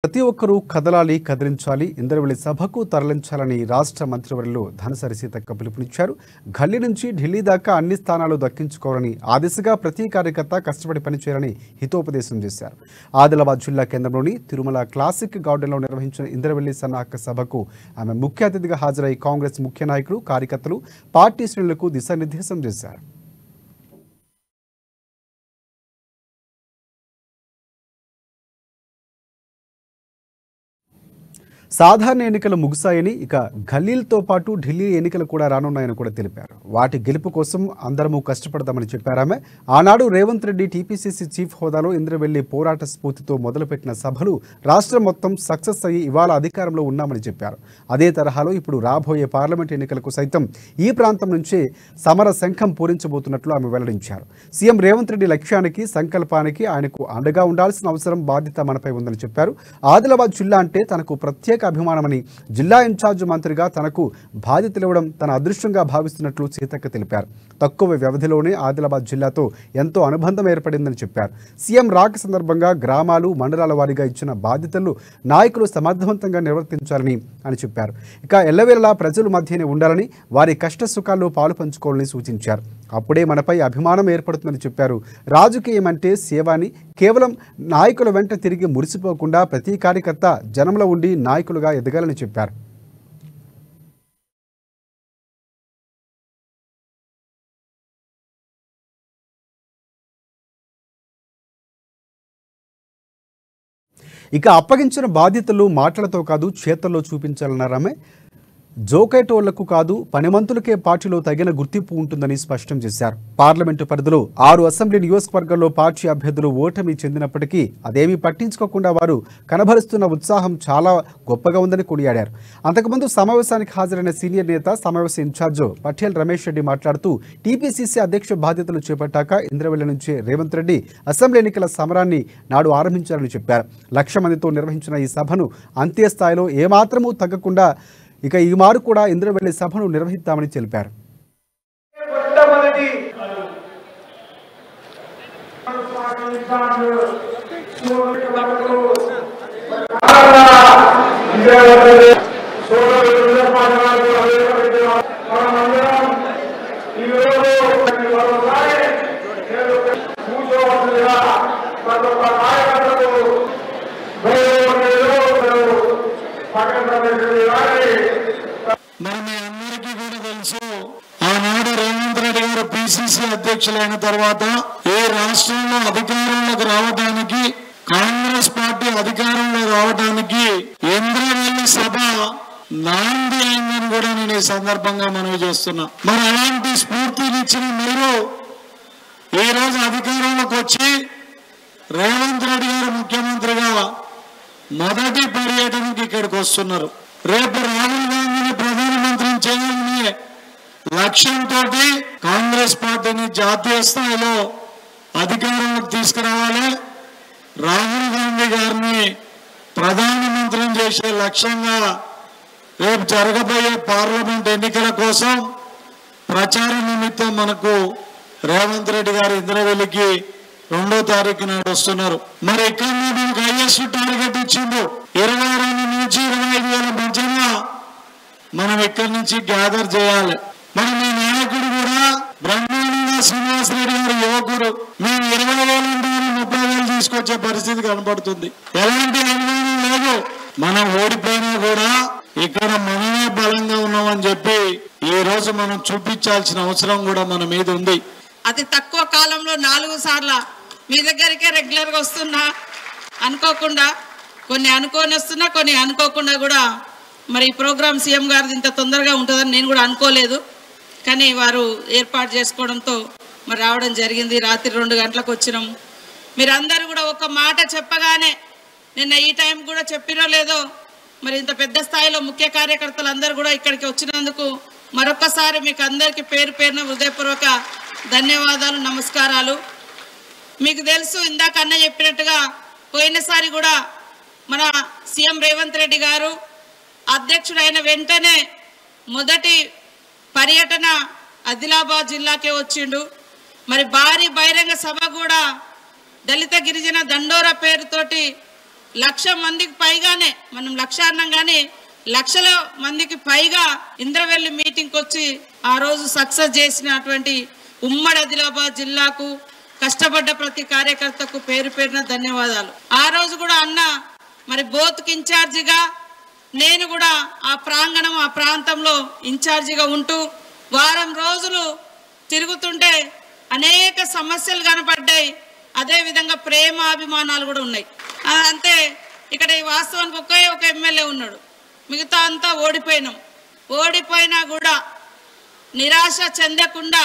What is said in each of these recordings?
ప్రతి ఒక్కరూ కదలాలి, కదిలించాలి, ఇంద్రవెల్లి సభకు తరలించాలని రాష్ట్ర మంత్రివర్యులు ధనసరి సీతక్క పిలుపునిచ్చారు. గల్లీ నుంచి ఢిల్లీ దాకా అన్ని స్థానాలు దక్కించుకోవాలని, ఆ దిశగా ప్రతి కార్యకర్త కష్టపడి పనిచేయాలని హితోపదేశం చేశారు. ఆదిలాబాద్ జిల్లా కేంద్రంలోని తిరుమల క్లాసిక్ గార్డెన్లో నిర్వహించిన ఇంద్రవెల్లి సన్నాహక సభకు ఆమె ముఖ్య అతిథిగా హాజరై కాంగ్రెస్ ముఖ్య నాయకులు, కార్యకర్తలు, పార్టీ శ్రేణులకు దిశానిర్దేశం చేశారు. సాధారణ ఎన్నికలు ముగిశాయని, ఇక గల్లీలతో పాటు ఢిల్లీ ఎన్నికలు కూడా రానున్నాయని కూడా తెలిపారు. వాటి గెలుపు కోసం అందరము కష్టపడదామని చెప్పారామె. ఆనాడు రేవంత్ రెడ్డి టీపీసీసీ చీఫ్ హోదాలో ఇంద్రవెల్లి పోరాట స్ఫూర్తితో మొదలుపెట్టిన సభలు రాష్ట్రం మొత్తం సక్సెస్ అయ్యి ఇవాళ అధికారంలో ఉన్నామని చెప్పారు. అదే తరహాలో ఇప్పుడు రాబోయే పార్లమెంట్ ఎన్నికలకు సైతం ఈ ప్రాంతం నుంచే సమర శంఖం పూరించబోతున్నట్లు ఆమె వెల్లడించారు. సీఎం రేవంత్ రెడ్డి లక్ష్యానికి, సంకల్పానికి ఆయనకు అండగా ఉండాల్సిన అవసరం, బాధ్యత మనపై ఉందని చెప్పారు. ఆదిలాబాద్ జిల్లా అంటే తనకు ప్రత్యేక అభిమానమని, జిల్లా ఇన్ఛార్జ్ మంత్రిగా తనకు బాధ్యతలు ఇవ్వడం తన అదృష్టంగా భావిస్తున్నట్లు సీతక్క తెలిపారు. తక్కువ వ్యవధిలోనే ఆదిలాబాద్ జిల్లాతో ఎంతో అనుబంధం ఏర్పడిందని చెప్పారు. సీఎం రాక సందర్భంగా గ్రామాలు, మండలాల వారీగా ఇచ్చిన బాధ్యతలు నాయకులు సమర్థవంతంగా నిర్వర్తించాలని అని చెప్పారు. ఇక ఎల్లవేళలా ప్రజల మధ్యనే ఉండాలని, వారి కష్ట సుఖాల్లో పాలు పంచుకోవాలని సూచించారు. అప్పుడే మనపై అభిమానం ఏర్పడుతుందని చెప్పారు. రాజకీయం అంటే సేవాని, కేవలం నాయకుల వెంట తిరిగి మురిసిపోకుండా ప్రతి కార్యకర్త జనంలో ఉండి నాయకులుగా ఎదగాలని చెప్పారు. ఇక అప్పగించిన బాధ్యతలు మాటలతో కాదు, చేతల్లో చూపించాలన్నారామె. జోకేటోళ్లకు కాదు, పనిమంతులకే పార్టీలో తగిన గుర్తింపు ఉంటుందని స్పష్టం చేశారు. పార్లమెంటు పరిధిలో 6 అసెంబ్లీ నియోజకవర్గాల్లో పార్టీ అభ్యర్థులు ఓటమి చెందినప్పటికీ అదేమీ పట్టించుకోకుండా వారు కనబరుస్తున్న ఉత్సాహం చాలా గొప్పగా ఉందని కొనియాడారు. అంతకుముందు సమావేశానికి హాజరైన సీనియర్ నేత, సమావేశ ఇన్ఛార్జ్ పటేల్ రమేష్ రెడ్డి మాట్లాడుతూ, టీపీసీసీ అధ్యక్ష బాధ్యతలు చేపట్టాక ఇంద్రవెల్లి నుంచి రేవంత్ రెడ్డి అసెంబ్లీ ఎన్నికల సమరాన్ని నాడు ఆరంభించారని చెప్పారు. 1,00,000 మందితో నిర్వహించిన ఈ సభను అంత్య స్థాయిలో ఏమాత్రమూ తగ్గకుండా ఇక ఈ మారు కూడా ఇంద్రవెల్లి సభను నిర్వహిద్దామని తెలిపారు. మరి మీ అందరికీ కూడా తెలుసు, ఆనాడు రేవంత్ రెడ్డి గారు పిసిసి అధ్యక్షులైన తర్వాత ఈ రాష్ట్రంలో అధికారంలోకి రావడానికి, కాంగ్రెస్ పార్టీ అధికారంలో రావడానికి ఇంద్రవెల్లి సభ నాంది అయిందని కూడా నేను ఈ సందర్భంగా మనవి చేస్తున్నా. మరి అలాంటి స్ఫూర్తినిచ్చిన మీరు ఈ రోజు అధికారంలోకి వచ్చి రేవంత్ రెడ్డి గారు ముఖ్యమంత్రిగా మొదటి పర్యటనకి ఇక్కడికి వస్తున్నారు. రేపు రాహుల్ గాంధీని ప్రధానమంత్రిని చేయాలనే లక్ష్యంతో కాంగ్రెస్ పార్టీని జాతీయ స్థాయిలో అధికారంలోకి తీసుకురావాలి, రాహుల్ గాంధీ గారిని ప్రధానమంత్రిని చేసే లక్ష్యంగా రేపు జరగబోయే పార్లమెంట్ ఎన్నికల కోసం ప్రచార నిమిత్తం మనకు రేవంత్ రెడ్డి గారు ఇంద్రవెల్లికి 2వ తారీఖు నాడు వస్తున్నారు. మరి ఇక్కడ మనకు హైయెస్ట్ టార్గెట్ ఇచ్చిండు 22 నుంచి 25,000 మధ్యన మనం ఇక్కడి నుంచి గ్యాదర్ చేయాలి. మరి మీ నాయకుడు కూడా బ్రహ్మాండంగా శ్రీనివాస్ రెడ్డి గారు యువకుడు, మేము 20,000 నుండి 30,000 తీసుకొచ్చే పరిస్థితి కనపడుతుంది. ఎలాంటి అనుమానం లేదు. మనం ఓడిపోయినా కూడా ఇక్కడ మనమే బలంగా ఉన్నామని చెప్పి ఈ రోజు మనం చూపించాల్సిన అవసరం కూడా మన మీద ఉంది. అతి తక్కువ కాలంలో 4 సార్లు మీ దగ్గరికే రెగ్యులర్ గా వస్తున్నా, అనుకోకుండా కొన్ని అనుకోని వస్తున్నా, కొన్ని అనుకోకుండా కూడా. మరి ఈ ప్రోగ్రామ్ సీఎం గారిది ఇంత తొందరగా ఉంటుందని నేను కూడా అనుకోలేదు. కానీ వారు ఏర్పాటు చేసుకోవడంతో మరి రావడం జరిగింది. రాత్రి 2 గంటలకు వచ్చినాం. మీరందరూ కూడా ఒక మాట చెప్పగానే, నిన్న ఈ టైం కూడా చెప్పిరో లేదో, మరి ఇంత పెద్ద స్థాయిలో ముఖ్య కార్యకర్తలు అందరూ కూడా ఇక్కడికి వచ్చినందుకు మరొకసారి మీకు అందరికీ పేరు పేరున హృదయపూర్వక ధన్యవాదాలు, నమస్కారాలు. మీకు తెలుసు, ఇందాక అన్న చెప్పినట్టుగా పోయినసారి కూడా మన సీఎం రేవంత్ రెడ్డి గారు అధ్యక్షుడైన వెంటనే మొదటి పర్యటన ఆదిలాబాద్ జిల్లాకే వచ్చిండు. మరి భారీ బహిరంగ సభ కూడా దళిత గిరిజన దండోరా పేరుతోటి 1,00,000 మందికి పైగానే, మనం 1,00,000 అన్నాం కానీ లక్షల మందికి పైగా ఇంద్రవెల్లి మీటింగ్కి వచ్చి ఆ రోజు సక్సెస్ చేసినటువంటి ఉమ్మడి ఆదిలాబాద్ జిల్లాకు కష్టపడ్డ ప్రతి కార్యకర్తకు పేరు పేరున ధన్యవాదాలు. ఆ రోజు కూడా అన్న మరి బోత్కి ఇన్ఛార్జిగా, నేను కూడా ఆ ప్రాంగణం ఆ ప్రాంతంలో ఇన్ఛార్జిగా ఉంటూ వారం రోజులు తిరుగుతుంటే అనేక సమస్యలు కనపడ్డాయి. అదేవిధంగా ప్రేమ అభిమానాలు కూడా ఉన్నాయి. అంతే ఇక్కడ ఈ వాస్తవానికి ఒకే ఒక ఎమ్మెల్యే ఉన్నాడు, మిగతా అంతా ఓడిపోయినాం. ఓడిపోయినా కూడా నిరాశ చెందకుండా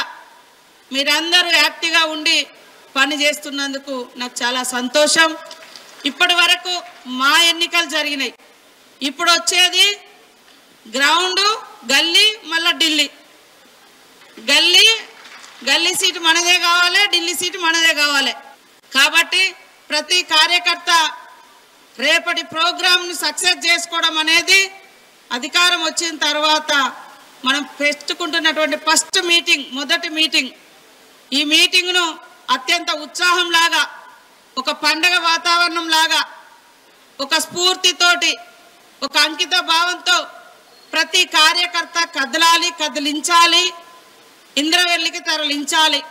మీరందరూ యాక్టివ్గా ఉండి పని చేస్తున్నందుకు నాకు చాలా సంతోషం. ఇప్పటి వరకు మా ఎన్నికలు జరిగినాయి. ఇప్పుడు వచ్చేది గ్రౌండ్, గల్లీ, మళ్ళీ ఢిల్లీ. గల్లీ సీటు మనదే కావాలి, ఢిల్లీ సీటు మనదే కావాలి. కాబట్టి ప్రతి కార్యకర్త రేపటి ప్రోగ్రామ్ను సక్సెస్ చేసుకోవడం అనేది అధికారం వచ్చిన తర్వాత మనం పెట్టుకుంటున్నటువంటి ఫస్ట్ మీటింగ్, మొదటి మీటింగ్. ఈ మీటింగ్ను అత్యంత ఉత్సాహంలాగా, ఒక పండగ వాతావరణం లాగా, ఒక స్ఫూర్తితోటి, ఒక అంకిత భావంతో ప్రతి కార్యకర్త కదలాలి, కదిలించాలి, ఇంద్రవెల్లికి తరలించాలి.